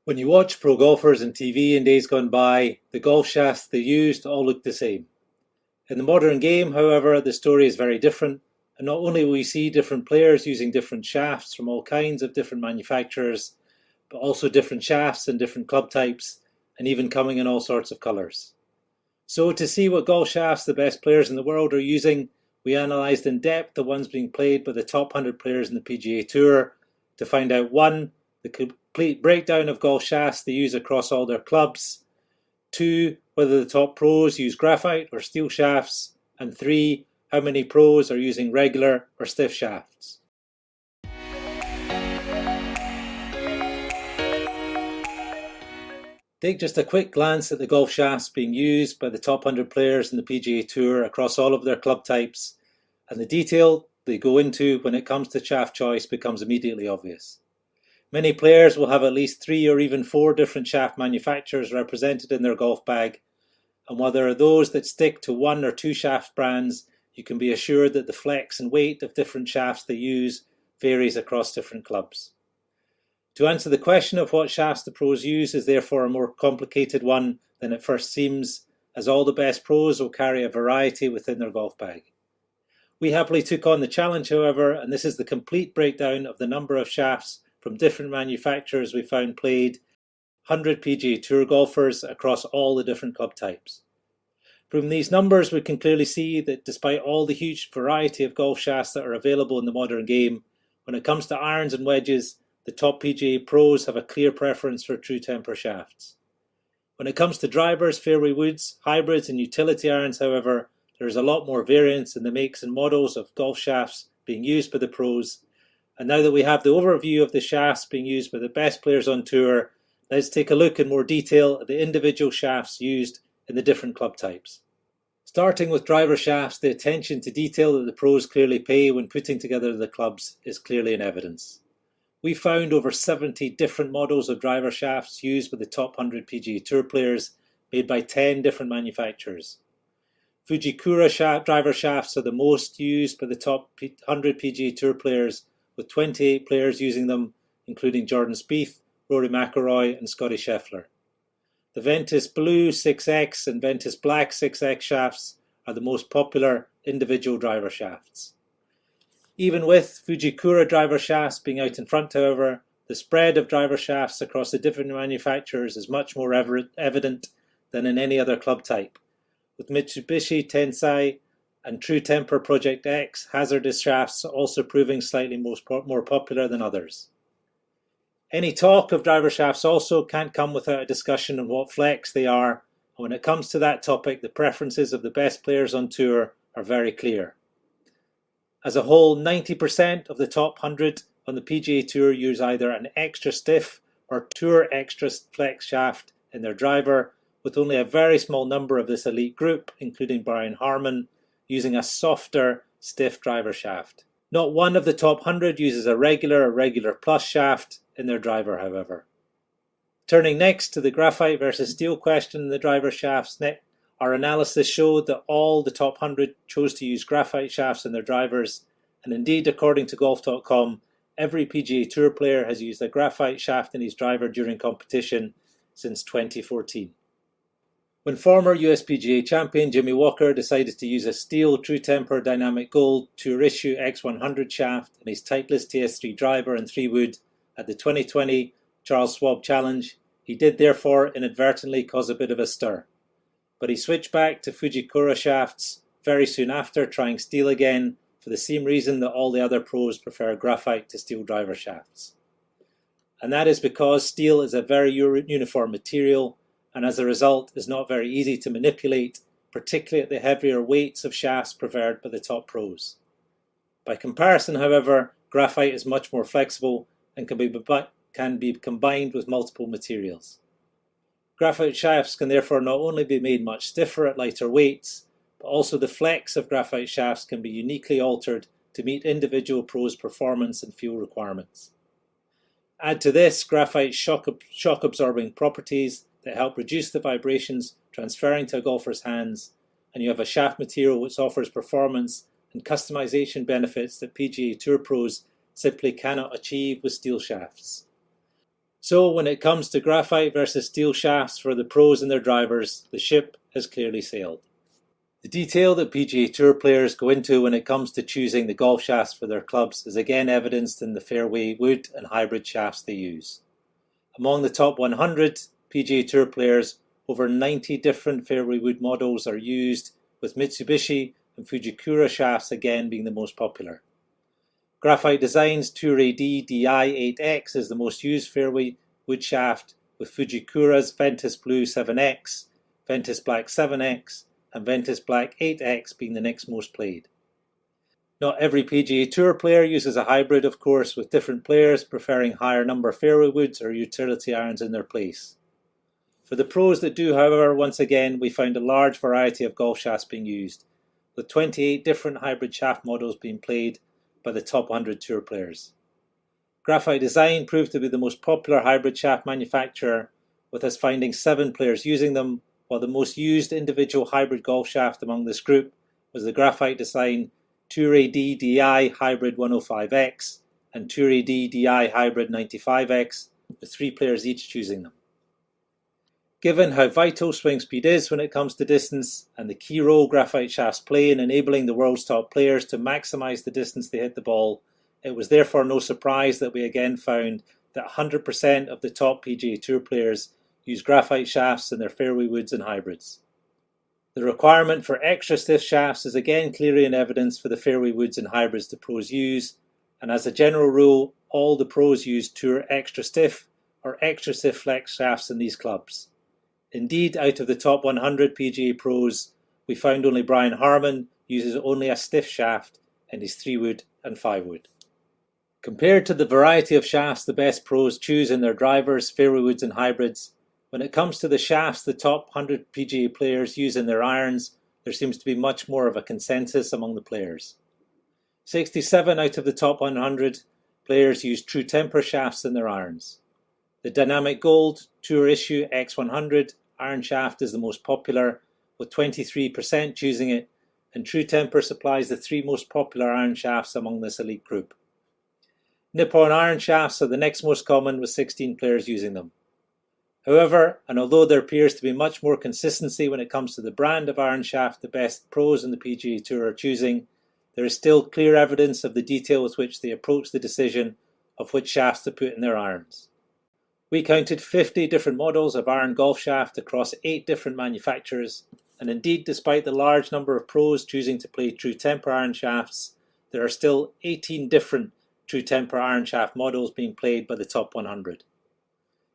When you watch pro golfers on TV in days gone by, the golf shafts they used all look the same. In the modern game, however, the story is very different, and not only will we see different players using different shafts from all kinds of different manufacturers, but also different shafts and different club types, and even coming in all sorts of colours. So to see what golf shafts the best players in the world are using, we analysed in depth the ones being played by the top 100 players in the PGA Tour to find out 1. The complete breakdown of golf shafts they use across all their clubs, 2. Whether the top pros use graphite or steel shafts, and 3. How many pros are using regular or stiff shafts. Take just a quick glance at the golf shafts being used by the top 100 players in the PGA Tour across all of their club types, and the detail they go into when it comes to shaft choice becomes immediately obvious. Many players will have at least 3 or even 4 different shaft manufacturers represented in their golf bag, and while there are those that stick to 1 or 2 shaft brands, you can be assured that the flex and weight of different shafts they use varies across different clubs. To answer the question of what shafts the pros use is therefore a more complicated one than it first seems, as all the best pros will carry a variety within their golf bag. We happily took on the challenge, however, and this is the complete breakdown of the number of shafts from different manufacturers we found played 100 PGA Tour golfers across all the different club types. From these numbers we can clearly see that despite all the huge variety of golf shafts that are available in the modern game, when it comes to irons and wedges, the top PGA pros have a clear preference for true temper shafts. When it comes to drivers, fairway woods, hybrids and utility irons, however, there is a lot more variance in the makes and models of golf shafts being used by the pros. And now that we have the overview of the shafts being used by the best players on tour, let's take a look in more detail at the individual shafts used in the different club types. Starting with driver shafts, the attention to detail that the pros clearly pay when putting together the clubs is clearly in evidence. We found over 70 different models of driver shafts used by the top 100 PGA Tour players, made by 10 different manufacturers. Fujikura driver shafts are the most used by the top 100 PGA Tour players, with 28 players using them, including Jordan Spieth, Rory McIlroy and Scottie Scheffler. The Ventus Blue 6X and Ventus Black 6X shafts are the most popular individual driver shafts. Even with Fujikura driver shafts being out in front, however, the spread of driver shafts across the different manufacturers is much more evident than in any other club type, with Mitsubishi Tensai and True Temper Project X hazardous shafts also proving slightly more popular than others. Any talk of driver shafts also can't come without a discussion on what flex they are, and when it comes to that topic, the preferences of the best players on tour are very clear. As a whole, 90% of the top 100 on the PGA Tour use either an extra stiff or tour extra flex shaft in their driver, with only a very small number of this elite group, including Brian Harman, using a softer, stiff driver shaft. Not one of the top 100 uses a regular or regular plus shaft in their driver, however. Turning next to the graphite versus steel question in the driver shafts, our analysis showed that all the top 100 chose to use graphite shafts in their drivers, and indeed, according to golf.com, every PGA Tour player has used a graphite shaft in his driver during competition since 2014. When former USPGA champion Jimmy Walker decided to use a steel True Temper Dynamic Gold Tour Issue X100 shaft in his Titleist TS3 driver and 3-wood at the 2020 Charles Schwab Challenge, he did therefore inadvertently cause a bit of a stir. But he switched back to Fujikura shafts very soon after, trying steel again for the same reason that all the other pros prefer graphite to steel driver shafts. And that is because steel is a very uniform material, and as a result is not very easy to manipulate, particularly at the heavier weights of shafts preferred by the top pros. By comparison, however, graphite is much more flexible and can be combined with multiple materials. Graphite shafts can therefore not only be made much stiffer at lighter weights, but also the flex of graphite shafts can be uniquely altered to meet individual pros' performance and feel requirements. Add to this graphite's shock-absorbing properties that help reduce the vibrations transferring to a golfer's hands, and you have a shaft material which offers performance and customization benefits that PGA Tour pros simply cannot achieve with steel shafts. So when it comes to graphite versus steel shafts for the pros and their drivers, the ship has clearly sailed. The detail that PGA Tour players go into when it comes to choosing the golf shafts for their clubs is again evidenced in the fairway wood and hybrid shafts they use. Among the top 100 PGA Tour players, over 90 different fairway wood models are used, with Mitsubishi and Fujikura shafts again being the most popular. Graphite Design's Tour AD DI8X is the most used fairway wood shaft, with Fujikura's Ventus Blue 7X, Ventus Black 7X, and Ventus Black 8X being the next most played. Not every PGA Tour player uses a hybrid, of course, with different players preferring higher number fairway woods or utility irons in their place. For the pros that do, however, once again, we found a large variety of golf shafts being used, with 28 different hybrid shaft models being played by the top 100 Tour players. Graphite Design proved to be the most popular hybrid shaft manufacturer, with us finding 7 players using them, while the most used individual hybrid golf shaft among this group was the Graphite Design Tour AD DI Hybrid 105X and Tour AD DI Hybrid 95X, with 3 players each choosing them. Given how vital swing speed is when it comes to distance, and the key role graphite shafts play in enabling the world's top players to maximise the distance they hit the ball, it was therefore no surprise that we again found that 100% of the top PGA Tour players use graphite shafts in their fairway woods and hybrids. The requirement for extra stiff shafts is again clearly in evidence for the fairway woods and hybrids the pros use, and as a general rule, all the pros use Tour extra stiff or extra stiff flex shafts in these clubs. Indeed, out of the top 100 PGA pros, we found only Brian Harman uses only a stiff shaft in his 3-wood and 5-wood. Compared to the variety of shafts the best pros choose in their drivers, fairway woods and hybrids, when it comes to the shafts the top 100 PGA players use in their irons, there seems to be much more of a consensus among the players. 67 out of the top 100 players use True Temper shafts in their irons. The Dynamic Gold Tour Issue X100 iron shaft is the most popular, with 23% choosing it, and True Temper supplies the 3 most popular iron shafts among this elite group. Nippon iron shafts are the next most common, with 16 players using them. However, and although there appears to be much more consistency when it comes to the brand of iron shaft the best pros in the PGA Tour are choosing, there is still clear evidence of the detail with which they approach the decision of which shafts to put in their irons. We counted 50 different models of iron golf shaft across 8 different manufacturers, and indeed, despite the large number of pros choosing to play True Temper iron shafts, there are still 18 different True Temper iron shaft models being played by the top 100.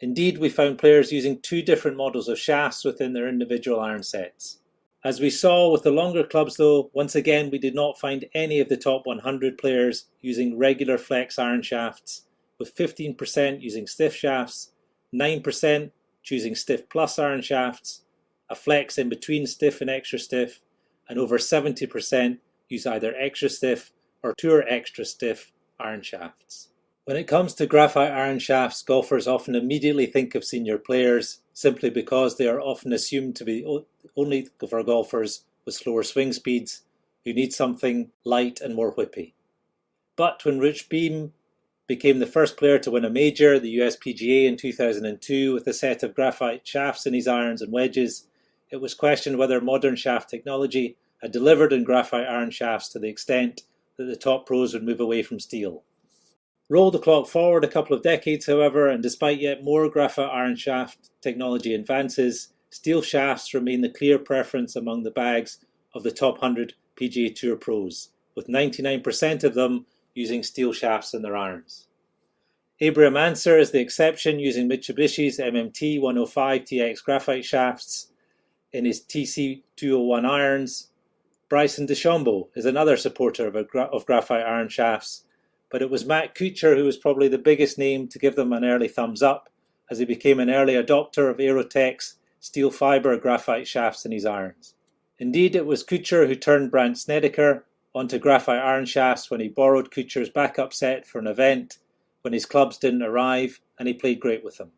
Indeed, we found players using 2 different models of shafts within their individual iron sets. As we saw with the longer clubs though, once again we did not find any of the top 100 players using regular flex iron shafts, with 15% using stiff shafts, 9% choosing stiff plus iron shafts, a flex in between stiff and extra stiff, and over 70% use either extra stiff or Tour extra stiff iron shafts. When it comes to graphite iron shafts, golfers often immediately think of senior players, simply because they are often assumed to be only for golfers with slower swing speeds who need something light and more whippy. But when Rich Beem became the first player to win a major, the US PGA in 2002, with a set of graphite shafts in his irons and wedges, it was questioned whether modern shaft technology had delivered in graphite iron shafts to the extent that the top pros would move away from steel. Roll the clock forward a couple of decades, however, and despite yet more graphite iron shaft technology advances, steel shafts remain the clear preference among the bags of the top 100 PGA Tour pros, with 99% of them using steel shafts in their irons. Abraham Ancer is the exception, using Mitsubishi's MMT 105TX graphite shafts in his TC 201 irons. Bryson DeChambeau is another supporter of graphite iron shafts, but it was Matt Kuchar who was probably the biggest name to give them an early thumbs up, as he became an early adopter of Aerotech's steel fibre graphite shafts in his irons. Indeed, it was Kuchar who turned Brandt Snedeker onto graphite iron shafts when he borrowed Kuchar's backup set for an event when his clubs didn't arrive, and he played great with them.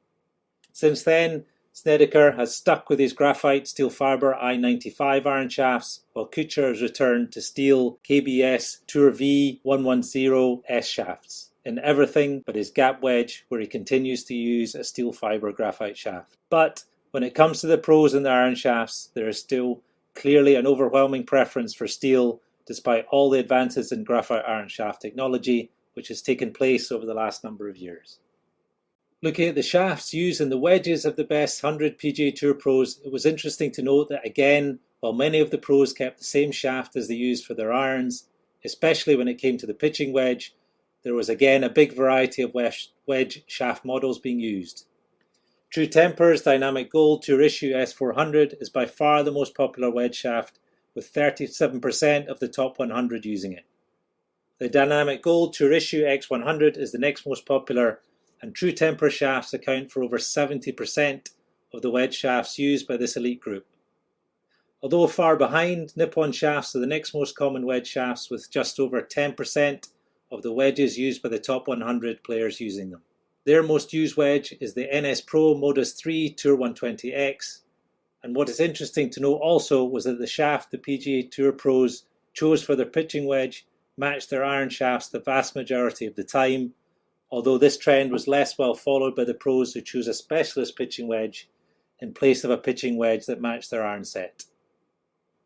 Since then, Snedeker has stuck with his graphite steel fibre I-95 iron shafts, while Kuchar has returned to steel KBS Tour V110S shafts. in everything but his gap wedge, where he continues to use a steel fibre graphite shaft. But when it comes to the pros and the iron shafts, there is still clearly an overwhelming preference for steel, despite all the advances in graphite iron shaft technology which has taken place over the last number of years. Looking at the shafts used in the wedges of the best 100 PGA Tour pros, it was interesting to note that again, while many of the pros kept the same shaft as they used for their irons, especially when it came to the pitching wedge, there was again a big variety of wedge shaft models being used. True Temper's Dynamic Gold Tour Issue S400 is by far the most popular wedge shaft, with 37% of the top 100 using it. The Dynamic Gold Tour Issue X100 is the next most popular, and True Temper shafts account for over 70% of the wedge shafts used by this elite group. Although far behind, Nippon shafts are the next most common wedge shafts, with just over 10% of the wedges used by the top 100 players using them. Their most used wedge is the NS Pro Modus 3 Tour 120X, and what is interesting to note also was that the shaft the PGA Tour pros chose for their pitching wedge matched their iron shafts the vast majority of the time, although this trend was less well followed by the pros who chose a specialist pitching wedge in place of a pitching wedge that matched their iron set.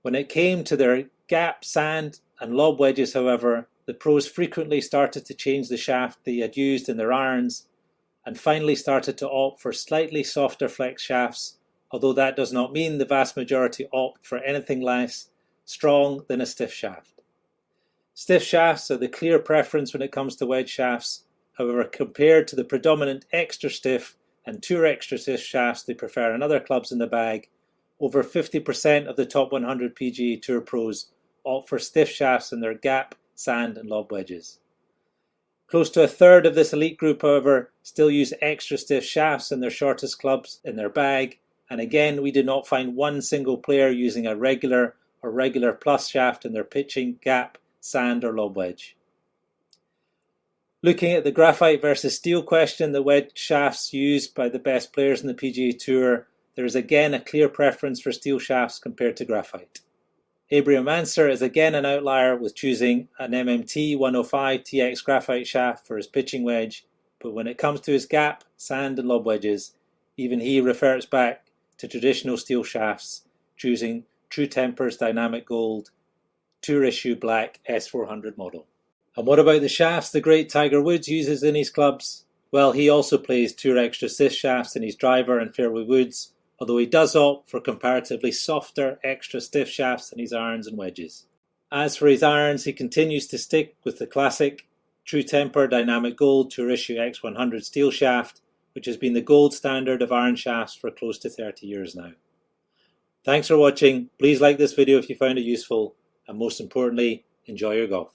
When it came to their gap, sand and lob wedges, however, the pros frequently started to change the shaft they had used in their irons and finally started to opt for slightly softer flex shafts, although that does not mean the vast majority opt for anything less strong than a stiff shaft. Stiff shafts are the clear preference when it comes to wedge shafts. However, compared to the predominant extra stiff and tour extra stiff shafts they prefer in other clubs in the bag, over 50% of the top 100 PGA Tour pros opt for stiff shafts in their gap, sand and lob wedges. Close to a third of this elite group, however, still use extra stiff shafts in their shortest clubs in their bag, and again we did not find one single player using a regular or regular plus shaft in their pitching, gap, sand or lob wedge. Looking at the graphite versus steel question, the wedge shafts used by the best players in the PGA Tour, there is again a clear preference for steel shafts compared to graphite. Abraham Ancer is again an outlier with choosing an MMT 105 TX graphite shaft for his pitching wedge, but when it comes to his gap, sand and lob wedges, even he reverts back to traditional steel shafts, choosing True Temper's Dynamic Gold Tour Issue Black S400 model. And what about the shafts the great Tiger Woods uses in his clubs? Well, he also plays Tour Extra Stiff shafts in his driver and fairway woods, although he does opt for comparatively softer extra stiff shafts in his irons and wedges. As for his irons, he continues to stick with the classic True Temper Dynamic Gold Tour Issue X100 steel shaft, which has been the gold standard of iron shafts for close to 30 years now. Thanks for watching. Please like this video if you found it useful, and most importantly, enjoy your golf.